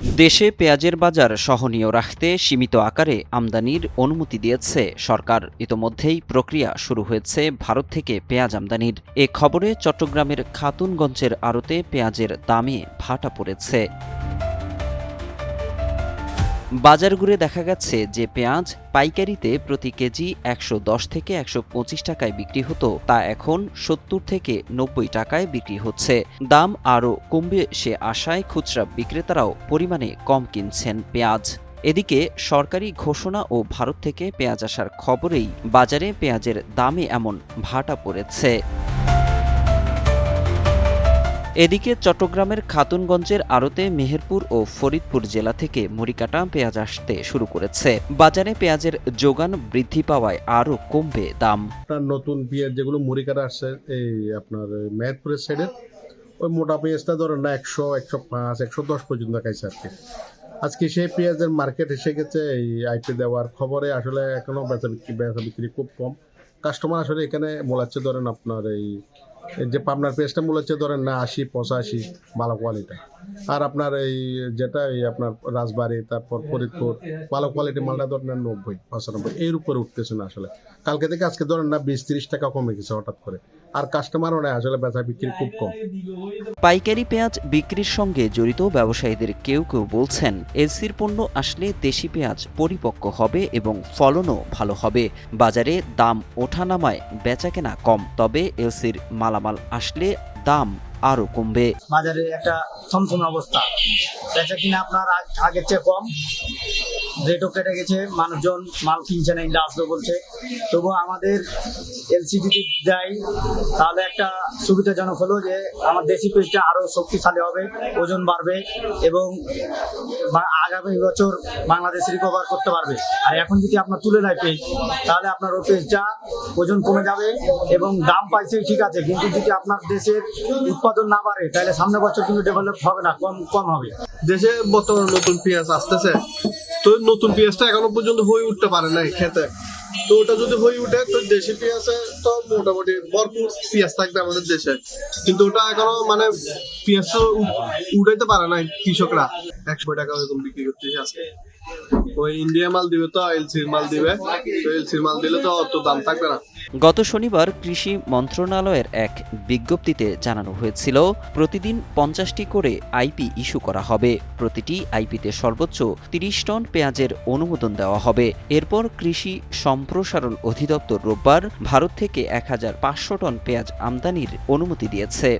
দেশে পেঁয়াজের বাজার সহনীয় রাখতে সীমিত আকারে আমদানির অনুমতি দিয়েছে সরকার। ইতোমধ্যেই প্রক্রিয়া শুরু হয়েছে ভারত থেকে পেঁয়াজ আমদানির। এ খবরে চট্টগ্রামের খাতুনগঞ্জের আড়তে পেঁয়াজের দামে ভাটা পড়েছে। বাজার ঘুরে দেখা গেছে যে পেঁয়াজ পাইকারিতে প্রতি কেজি ১১০ থেকে ১২৫ টাকায় বিক্রি হতো তা এখন ৭০ থেকে ৯০ টাকায় বিক্রি হচ্ছে। দাম আরও কমবে সে আশায় খুচরা বিক্রেতারাও পরিমাণে কম কিনছেন পেঁয়াজ। এদিকে সরকারি ঘোষণা ও ভারত থেকে পেঁয়াজ আসার খবরেই বাজারে পেঁয়াজের দামে এমন ভাটা পড়েছে। এদিকে চট্টগ্রামের খাতুনগঞ্জের আড়তে মেহেরপুর ও ফরিদপুর জেলা থেকে মুড়িকাটা পেঁয়াজ আসতে শুরু করেছে। বাজারে পেঁয়াজের যোগান বৃদ্ধি পাওয়ায় আরও কমবে দাম। নতুন পেঁয়াজ যেগুলো মুড়িকাটা আসছে এই আপনার মেহেরপুরের সাইডের ওই মোটা পেঁয়াজটা ধরেন না ১০০, ১০৫, ১১০ পর্যন্ত খাইছে আর কি। আজকে সেই পেঁয়াজের মার্কেট এসে গেছে এই আইপি দেওয়ার খবরে আসলে এখনো বেচা বিক্রি খুব কম। কাস্টমার আসলে এখানে মোলাচ্ছে ধরেন আপনার এই যে পাবনার পেঁয়াজটা মোলাচ্ছে ধরেন না ৮০, ৮৫ ভালো কোয়ালিটি। আর আপনার এই যেটা এই আপনার রাজবাড়ী তারপর ফরিদপুর ভালো কোয়ালিটি মালটা ধরেন ৯০, ৯৫ এর উপরে উঠতেছে না আসলে। কালকে থেকে আজকে ধরেন না ২০-৩০ টাকা কমে গেছে হঠাৎ করে। আর কাস্টমারও নেই আসলে বেচা বিক্রি খুব কম। পাইকারি পেঁয়াজ বিক্রির সঙ্গে জড়িত ব্যবসায়ীদের কেউ কেউ বলছেন এলসির পণ্য আসলে দেশি পেঁয়াজ পরিপক্ক হবে এবং ফলনও ভালো হবে। বাজারে দাম ওঠানামায় বেচাকেনা কম, তবে এলসির মালামাল আসলে দাম আরো কমবে। বাজারে একটা থমথমে অবস্থা, বেচা কিনা আপনার আগের চেয়ে কম, রেটও কেটে গেছে, মানুষজন মাল কিনছে না, ইন্ডা আসবে বলছে। তবু আমাদের এলসি যদি দেয় তাহলে একটা সুবিধাজনক হলো যে আমার দেশি পেঁয়াজটা আরো শক্তিশালী হবে, ওজন বাড়বে এবং আগামী বছর বাংলাদেশ রিকভার করতে পারবে। আর এখন যদি আপনার তুলে নেয় পেঁয়াজ তাহলে আপনার ওই পেঁয়াজটা ওজন কমে যাবে এবং দাম পাইছে ঠিক আছে, কিন্তু যদি আপনার দেশের উৎপাদন না বাড়ে তাহলে সামনের বছর কিন্তু ডেভেলপ হবে না, কম হবে। দেশে বর্তমানে নতুন পেঁয়াজ আসতেছে, তো নতুন পেঁয়াজটা এখনো পর্যন্ত হয়ে উঠতে পারে নাই খেতে। তো ওটা যদি হয়ে উঠে তো দেশি পেঁয়াজে তো মোটামুটি ভরপুর পেঁয়াজ থাকবে আমাদের দেশে, কিন্তু ওটা এখনো মানে পেঁয়াজ উঠাইতে পারে নাই কৃষকরা। ১০০ টাকা এরকম বিক্রি করতেছে আজকে। ওই ইন্ডিয়া মাল দিবে তো এলসির মাল দিবে, তো এলসির মাল দিলে তো অত দাম থাকবে না। গত শনিবার কৃষি মন্ত্রণালয়ের এক বিজ্ঞপ্তিতে জানানো হয়েছিল প্রতিদিন ৫০টি করে আইপি ইস্যু করা হবে। প্রতিটি আইপিতে সর্বোচ্চ ৩০ টন পেঁয়াজের অনুমোদন দেওয়া হবে। এরপর কৃষি সম্প্রসারণ অধিদপ্তর রোববার ভারত থেকে ১৫০০ টন পেঁয়াজ আমদানির অনুমতি দিয়েছে।